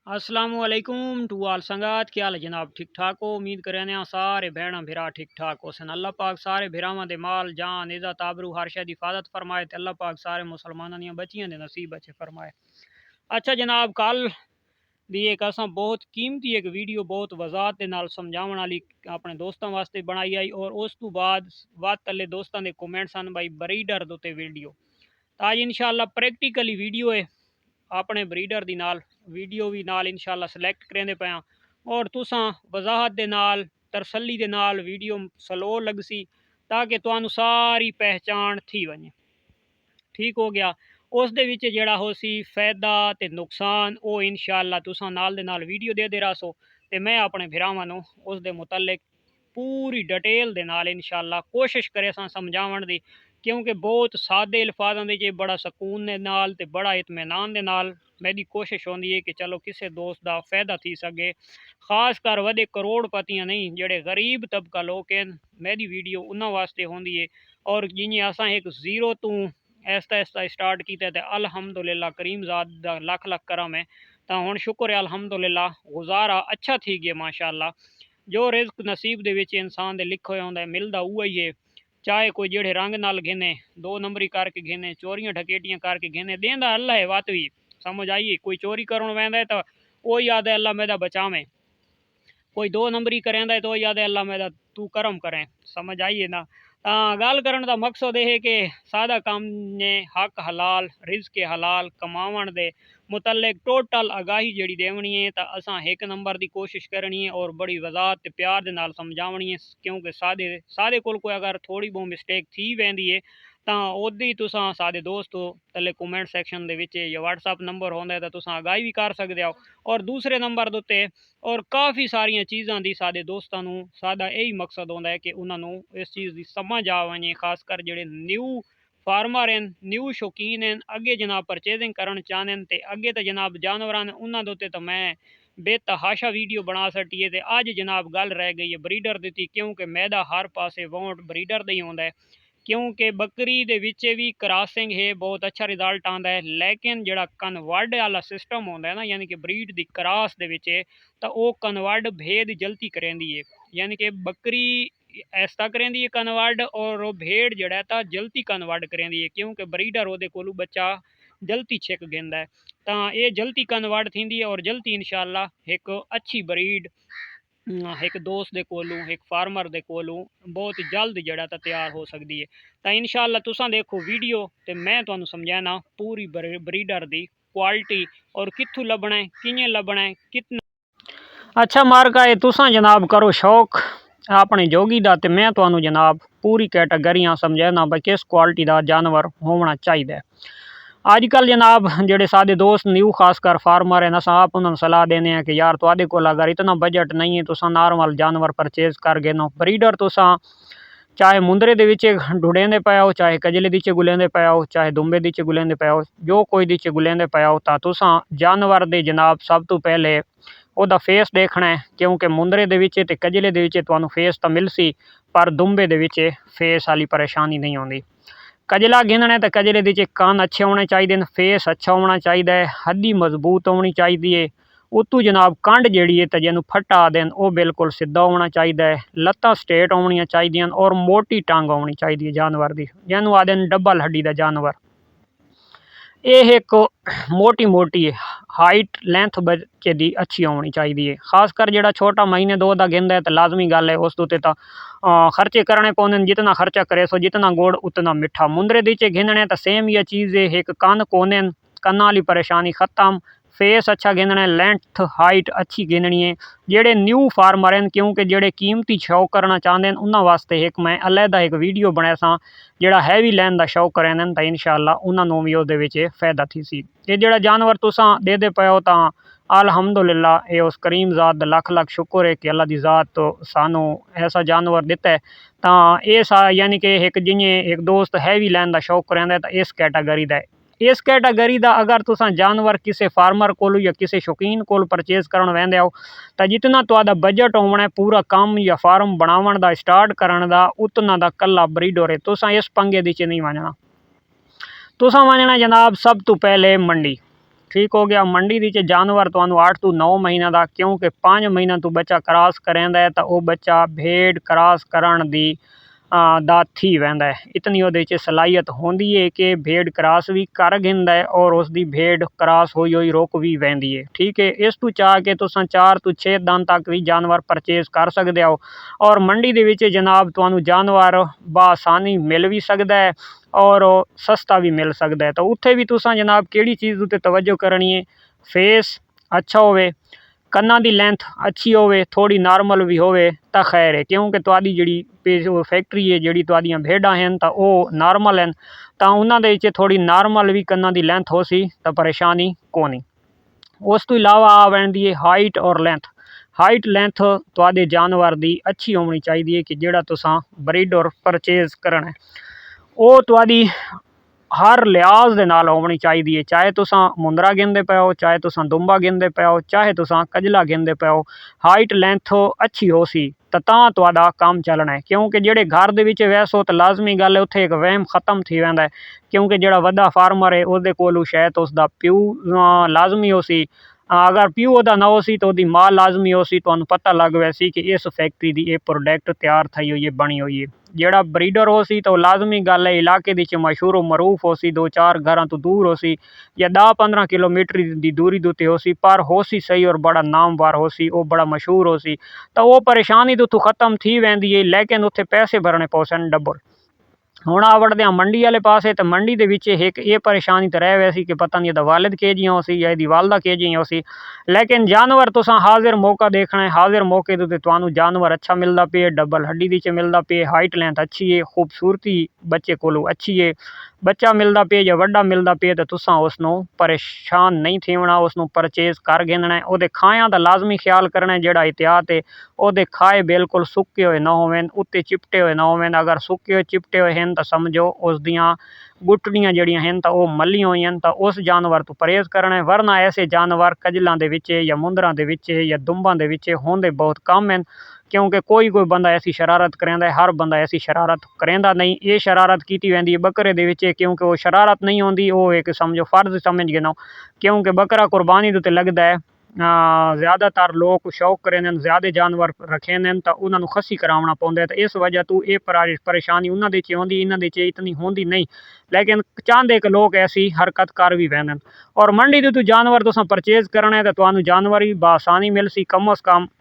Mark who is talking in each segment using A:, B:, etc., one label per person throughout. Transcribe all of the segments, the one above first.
A: अस्सलामुअलैकुम टू आल संगात क्या हाल है जनाब। ठीक ठाक हो? उम्मीद करें ने सारे भैन भिरा ठीक ठाक हो सन। अल्लाह पाक सारे भिरावां दे माल जान इज़्ज़त आबरू हर शय दी हिफाजत फरमाए ते अल्लाह पाक सारे मुसलमानां दियां बच्चियां दे नसीब अच्छे फरमाए। अच्छा जनाब, कल दी एक असां बहुत कीमती एक वीडियो बहुत वजाहत दे नाल समझावन वाली अपने दोस्तां वास्ते बनाई आई और उस तो बाद वद तले दोस्तां दे कमेंट सन भाई ब्रीडर दे उत्ते वीडियो। तो अज इंशाअल्लाह प्रैक्टिकली वीडियो है अपने ब्रीडर दी नाल वीडियो भी नाल इंशाअल्लाह सिलेक्ट करेंदे पाया और तुसां वजाहत दे नाल तरसली दे नाल वीडियो स्लो लगसी ताकि तुहानू सारी पहचान थी वने। ठीक हो गया। उस दे विच जेड़ा हो सी फायदा ते नुकसान वो इंशाअल्लाह तुसां नाल दे नाल वीडियो दे रहो ते मैं अपने भिरावां नू उस दे मुतल्लिक पूरी डिटेल दे नाल इंशाअल्लाह कोशिश करे समझावन दी, क्योंकि बहुत सादे अल्फाजां दे बड़ा सकून दे नाल ते बड़ा इत्मीनान दे नाल मेरी कोशिश होंदी है कि चलो किसी दोस्त का फायदा थी सके। खास कर वडे करोड़पतियां नहीं, जेड़े गरीब तबका लोग हैं, मेरी वीडियो उन्होंने वास्ते होंदी है। और जिन्हें असा एक जीरो तू ऐसा ऐसा स्टार्ट किया तो अल्हम्दुलिल्लाह करीम ज़ात दा लख लख करम है। तो हुण शुक्र है अल्हम्दुलिल्लाह गुजारा अच्छा थी गया माशाअल्लाह। जो रिज़्क नसीब दे विच इंसान दे लिखो होंदा है मिलदा उही है। चाहे कोई जेड़े रंग नाल घिने, दो नंबरी करके घिने, चोरियां ठकेटियां करके घिने, देंदा अल्लाह है वात भी समझ आइए। कोई चोरी करण वेंदा है तो वो याद है अल्लाह मेरा बचावे, कोई दो नंबरी करेंदा है तो याद है अल्लाह मेरा तू करम करें। समझ आइए ना। गल करन दा मकसद यह है कि सादा काम ने हक हलाल रिज़्क के हलाल कमावन दे मुतल्लिक टोटल आगाही जड़ी देवनी है तो असां एक नंबर की कोशिश करनी है और बड़ी वजाहत ते प्यार दे नाल समझावनी है। क्योंकि सादे सादे कोल कोई अगर थोड़ी बहुत मिस्टेक थी वेंदी है तो ओदी तुसां सादे दोस्त तले कमेंट सैक्शन दे विच या व्हाट्सअप नंबर होंदा है तो तुसां आगाही भी कर सकदे हो। और दूसरे नंबर दे उत्ते और काफ़ी सारिया चीज़ों की साडे दोस्तों सादा यही मकसद होंदा है कि उन्होंने इस चीज़ की समझ आ वने। खासकर जेडे न्यू फार्मर हैं, न्यू शौकीन हैं, अगे जनाब परचेजिंग करना चाहते तो अगे तो जनाब जानवर उन्होंने उत्ते तो मैं बेतहाशा वीडियो बना सटी है। तो अज जनाब गल रह गई है ब्रीडर दी, क्योंकि मैदा हर पासे वोट ब्रीडर का ही होंदा है। क्योंकि बकरी दे विच भी क्रॉसिंग है बहुत अच्छा रिजल्ट आता है, लेकिन जड़ा कन्वर्ड वाला सिस्टम होंदा है ना, यानी कि ब्रीड दी क्रॉस दे विच तो वो कन्वर्ड भेद जल्दी करेंदी है। यानी कि बकरी ऐसा करेंदी है कन्वर्ड और वो भेड़ जड़ा है जल्दी कन्वर्ड करेंदी है, क्योंकि ब्रीडर वो कोलू बच्चा जल्दी छिक गेंदा है। तो ये जल्दी कन्वर्ट थी और जल्दी इंशाअल्लाह एक अच्छी ब्रीड एक दोस्त दे कोलू एक फार्मर दे कोलू बहुत जल्द जड़ा तैयार हो सकती है। तो इंशाअल्लाह तुसां देखो वीडियो तो मैं तुहानू समझाना पूरी ब्रीडर दी क्वालिटी और कित्थों लभना है, किवें लभना है, कितना अच्छा मार्का है। तुसां जनाब करो शौक अपने जोगी दा ते मैं तुहानू जनाब पूरी कैटागरियां समझाना भाई किस क्वालिटी का जानवर होना चाहिए। अजकल जनाब जेडे सादे दोस्त न्यू खासकर फार्मर है अस आप उन्होंने सलाह देने हैं कि यार तुहाडे कोल अगर इतना बजट नहीं है तुसा नॉर्मल जानवर परचेज कर गिनो। ब्रीडर तुसा चाहे मुंदरे दे विच ढूंढेंदे पे हो, चाहे कजले दीचे गुलेंदे पे हो, चाहे दुम्बे दीचे गुलेंदे पे हो, जो कोई दीचे गुलेंदे पे हो तो तुसा जानवर दे जनाब सब तो पहले ओदा फेस देखना है। क्योंकि मुंदरे दे विच ते कजले दे विच तुहानू फेस तो मिलसी पर दुम्बे दे विच फेस वाली परेशानी नहीं आती। कजला गिनना है तो कजले दे कान अच्छे होने चाहिए, फेस अच्छा होना चाहिए, हड्डी मजबूत होनी चाहिए, उतू जनाब कंड जी है तो जिन्हों फट्टा देन वो बिल्कुल सीधा होना चाहिए, लत्तां स्ट्रेट होनी चाहिए और मोटी टंग होनी चाहिए जानवर की, जिन्हों आदे डबल हड्डी का जानवर। ये एक मोटी मोटी हाइट लेंथ बच्चे की अच्छी होनी चाहिए। खासकर जो छोटा महीने दो का गिनता है तो लाजमी गल है उस तो खर्चे करने पौने, जितना खर्चा करे सो जितना गुड़ उतना मिठा। मुंदरे दीचे गिनने तो सेम ही चीज़ है, एक कन कोने कन्ना वाली परेशानी खत्म, फेस अच्छा गिनना है, लेंथ हाइट अच्छी गिननी है। जेडे न्यू फार्मर हैं क्योंकि जेडे कीमती शौक करना चाहते हैं उन्होंने वास्ते एक मैं अलहदा एक वीडियो बनाया सा जेड़ा हैवी लैन का शौक करें तो इंशाअल्लाह उन्होंने भी वो फायदा थी सी। ये जोड़ा जानवर तुसा दे पे हो तो अल्हम्दुलिल्लाह ये उस करीम ज़ात लख लख शुक्र है कि अल्लाह की ज़ात तो सानू ऐसा जानवर दिता है। तो ये यानी कि एक जिन्हें एक दोस्त हैवी लैन का शौक करेंदा तो इस कैटागरी का इस कैटागरी का अगर तुसा जानवर किसी फार्मर को या किसी शौकीन को परचेज करन वेंदे हो तो जितना तुहाडा बजट होना है पूरा काम या फार्म बनावन का स्टार्ट करन का उतना का कला ब्रीडर है। तुसा इस पंगे दी नहीं वजना, तुसा वजना जनाब सब तो पहले मंडी। ठीक हो गया। मंडी ਦੇ ਵਿੱਚ ਜਾਨਵਰ ਤੁਹਾਨੂੰ 8 ਤੋਂ 9 ਮਹੀਨਿਆਂ ਦਾ, ਕਿਉਂਕਿ 5 ਮਹੀਨਿਆਂ ਤੋਂ ਬੱਚਾ ਕ੍ਰਾਸ ਕਰਾਂਦਾ ਹੈ ਤਾਂ ਉਹ ਬੱਚਾ ਭੇਡ ਕ੍ਰਾਸ ਕਰਨ ਦੀ ਦਾ ਥੀ ਵਹਿੰਦਾ ਹੈ। ਇਤਨੀ ਉਹਦੇ 'ਚ ਸਲਾਹੀਅਤ ਹੁੰਦੀ ਹੈ ਕਿ ਭੇਡ ਕ੍ਰਾਸ ਵੀ ਕਰ ਗਿੰਦਾ ਹੈ ਔਰ ਉਸ ਦੀ ਭੇਡ ਕ੍ਰਾਸ ਹੋਈ ਹੋਈ ਰੁਕ ਵੀ ਵਹਿੰਦੀ ਹੈ। ਠੀਕ ਹੈ, ਇਸ ਤੋਂ ਚਾਹ ਕੇ ਤੁਸੀਂ 4 ਤੋਂ 6 ਦਿਨ ਤੱਕ ਵੀ ਜਾਨਵਰ ਪਰਚੇਜ਼ ਕਰ ਸਕਦੇ ਹੋ ਔਰ ਮੰਡੀ ਦੇ ਵਿੱਚ ਜਨਾਬ ਤੁਹਾਨੂੰ ਜਾਨਵਰ ਬਆਸਾਨੀ ਮਿਲ ਵੀ ਸਕਦਾ ਹੈ और सस्ता भी मिल सकता है। तो उत्थे भी तुसां जनाब किहड़ी चीज़ उत्ते तवज्जो करनी है, फेस अच्छा होवे, कन्ना दी लेंथ अच्छी होवे, थोड़ी नॉर्मल भी होवे तो खैर है, क्योंकि तुहाडी जिहड़ी फैक्ट्री है जिहड़ी तुहाडियां भेडां हैं तो वह नॉर्मल हैं तो उन्हां दे विच थोड़ी नॉर्मल भी कन्ना दी लेंथ हो सी तो परेशानी कोनी। उस तो इलावा आ वैंदी है हाइट और लेंथ। हाइट लेंथ तुहाडे जानवर दी अच्छी होनी चाहिए कि जिहड़ा तुसां ब्रीड और परचेज करना है ਉਹ ਤੁਹਾਡੀ हर लिहाज दे नाल होनी चाहिए। चाहे तुसां मुंदरा गिनदे पे हो, चाहे तुसां दुम्बा गिनदे पे हो, चाहे तुसां कजला गिनदे पे हो, हाइट लेंथ अच्छी हो सी तां तुहाडा काम चलना है। क्योंकि जेड़े घर दे विच वैसो तो लाजमी गल है उत्थे एक वहम खत्म थी वैंदा है, क्योंकि जेड़ा वड्डा फार्मर है उसदे कोल शायद उसदा प्यू लाजमी हो सी, अगर प्यू उहदा ना हो सी तो उहदी मां लाजमी हो सी। तुहानूं पता लग वैसी कि इस फैक्ट्री दी ये प्रोडक्ट तैयार थई हुई है, बनी हुई है। जेड़ा ब्रीडर हो सी तो लाजमी गल है इलाके दी मशहूर मरूफ हो सी, 2-4 घरां तो दूर हो सी या 10-15 किलोमीटर दी दूरी दे उत्ते हो सी, पर हो सी सही और बड़ा नामवार हो सी, वो बड़ा मशहूर हो सी तो वो परेशानी तो उत्थों खत्म थी वैंदी है। लेकिन उत्थे पैसे भरने पौसन डबल। हुण आ वड़दे आ मंडी वाले पासे तो मंडी दे विच एक ये परेशानी तो रह वैसी कि पता नहीं वालिद के जियां हो सी या इहदी वालदा के जियां हो सी। लेकिन जानवर तुसां हाजिर मौका देखना है, हाजिर मौके ते तुहानूं जानवर अच्छा मिलदा पे, डबल हड्डी दी च मिलदा पे, हाइट लेंथ अच्छी है, खूबसूरती बच्चे कोलों अच्छी है, बच्चा मिलदा पे या वड्डा मिलदा पे तो तुसां उसनूं परेशान नहीं थीवना, उसनूं परचेज कर गिनना है। उहदे खायां दा लाजमी ख्याल करना है, जेड़ा एहतियात है उहदे खाए बिल्कुल सुक्के होए ना होवन, उत्ते चिपटे होए ना होवन। अगर सुक्के होए चिपटे होए हैं तो समझो उस दियां गुटड़ियां जड़ियां हैं तो वह मली हुई हैं तो उस जानवर तो परहेज करना है। वरना ऐसे जानवर कजलों दे विच या मुंदरां दे विच या दुंबां दे विच होंदे बहुत कम हैं, क्योंकि कोई बंदा ऐसी शरारत करेंदा है, हर बंदा ऐसी शरारत करेंदा नहीं। ये शरारत की वैंदी है बकरे दे विच, क्योंकि वो शरारत नहीं होंदी, वो एक समझो फर्ज समझ गिनो, क्योंकि बकरा कुर्बानी दे उत्ते लगदा है। ज़्यादातर लोग शौक करेंदे ज़्यादा जानवर रखेंदे तो उन्होंने खस्सी करावना पौंदा है, तो इस वजह तो ये परेशानी उन्हां दे च होंदी, इन्हां दे च इतनी होंदी नहीं। लेकिन चाहते कि लोग ऐसी हरकत कर भी वैंदे। और मंडी दे तो जानवर तुसां परचेज करना है तो तुहानूं जानवर ही बआसानी मिल सी, कम अज़ कम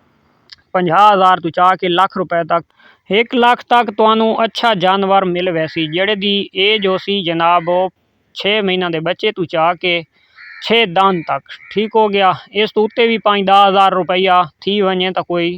A: 50,000 तो चाह के लाख रुपए तक, 1 लाख तक तुहानूं अच्छा जानवर मिल वैसी, जेड़े दी एज हो सी जनाब 6 महीना दे बच्चे तो चाह के 6 दान तक। ठीक हो गया। इस तो उत्ते भी 5-10,000 रुपया थी वने तो कोई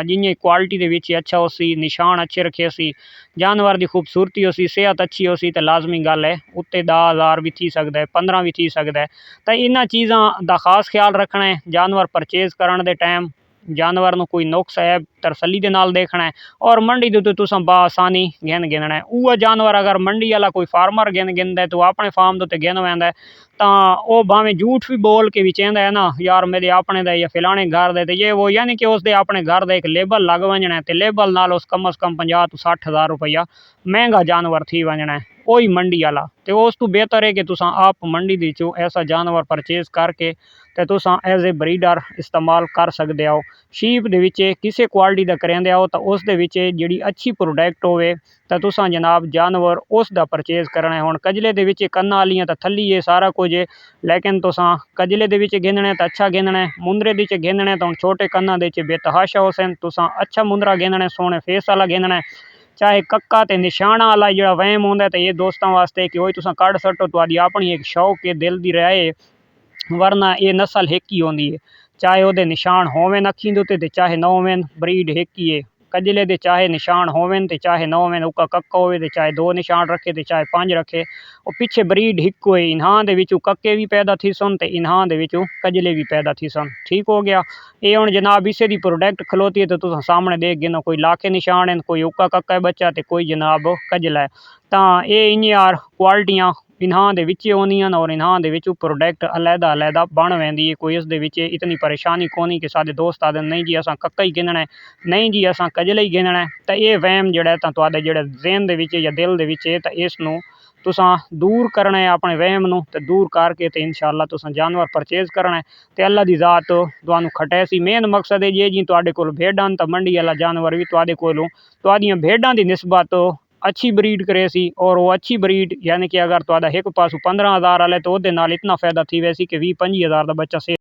A: जिन्हें क्वालिटी दे विच अच्छा हो सी, निशान अच्छे रखे सी, जानवर की खूबसूरती हो सी, सेहत अच्छी हो सी तो लाजमी गल है उत्ते 10,000 भी थी सकता है, 15 भी थी सकता है। तो इन्हां चीज़ों का खास ख्याल रखना है जानवर परचेज करने दे टाइम। जानवर नूं कोई नुक्स है तसल्ली दे नाल देखना है और मंडी दे उत्ते तुसां बआसानी गिन गिनना है। वह जानवर अगर मंडी वाला कोई फार्मर गिनदा है तो अपने फार्म के उत्ते गिन वैंदा है तो वह भावें झूठ भी बोल के भी कहता है ना यार मेरे अपने दा या फिलाने घर दे, तो ये वो यानी कि उसके अपने घर का एक लेबल लग वजना है, तो लेबल नाल उस कम अज़ कम 50 तो 60,000 रुपया महंगा जानवर थी वजना है वही मंडी वाला। तो उस तो बेहतर है कि तुसां आप मंडी दी चो ऐसा जानवर परचेज करके तो तुसां एज ए ब्रीडर इस्तेमाल कर सकते हो। शीप दे विच किसी क्वालिटी का करेंदे हो तो उस दे विच जिहड़ी अच्छी प्रोडक्ट होवे तो तुसां जनाब जानवर उसका परचेज करना है। हुण कजले दे विच कन्ना वालियां तो थल्ली है सारा कुछ है, लेकिन तुसां कजले दे विच गिनना है तो अच्छा गिनना है, मुंदरे दे गिनना है तो छोटे कन्ना दे बेतहाशा हो सन, तुसां अच्छा मुंदरा गिनना है, सोहने फेस वाला गिनना है। चाहे कक्का ते निशाना वाला जो वहम होंदा है तो ये दोस्तों वास्ते कि वही तुसां कढ़ सट्टो, तुहाडी अपनी एक शौक के दिल दी राय, वरना ये नस्ल एक ही होंदी है। चाहे वो निशान होवन अखीं दे उत्ते ते चाहे ना होवन, ब्रीड एक ही है। कजले दे चाहे निशान होवन ते चाहे ना होवन, उका कक्का होवे ते चाहे 2 निशान रखे ते चाहे 5 रखे, और पिछे ब्रीड एक है। इन्हां दे विचों कक्के भी पैदा थी सन ते इन्हां दे विचों कजले भी पैदा थी सन। ठीक हो गया। ये हुण जनाब इसे दी प्रोडक्ट खलोती है तो तुसां सामने देख गिनो, कोई लाखे निशान हैं, कोई उका कक्का है बच्चा ते कोई जनाब कजला है। तां ये इन्हीं यार क्वालिटियां इन्हां दे विच होंदियां और इन्हां दे विचों प्रोडक्ट अलहदा अलहदा बन वैंदी है। कोई इस दे विच इतनी परेशानी कोनी कि साडे दोस्त आखदे नहीं जी असां कक्का ही गिनना है, नहीं जी असां कजले ही गिनना है। तो ये वहम जिहड़ा है तुहाडे जिहड़े ज़हन दे विच या दिल दे विच है तो इसनूं तुसां दूर करना है अपने वहम नूं ते दूर करके ते इंशाअल्लाह तुसां जानवर परचेज करना है ते अल्लाह दी ज़ात तुहानू खटैसी। मेन मकसद है जे जी तुहाडे कोल भेडां तां मंडी वाला जानवर भी तुहाडे कोलों तुहाडियां भेडां दी निस्बत अच्छी ब्रीड करे सी और वो अच्छी ब्रीड यानी कि अगर तुहाडा एक पासों 15,000 वाले तो ओदे नाल इतना फायदा थी वैसी कि 20-25 हज़ार का बच्चा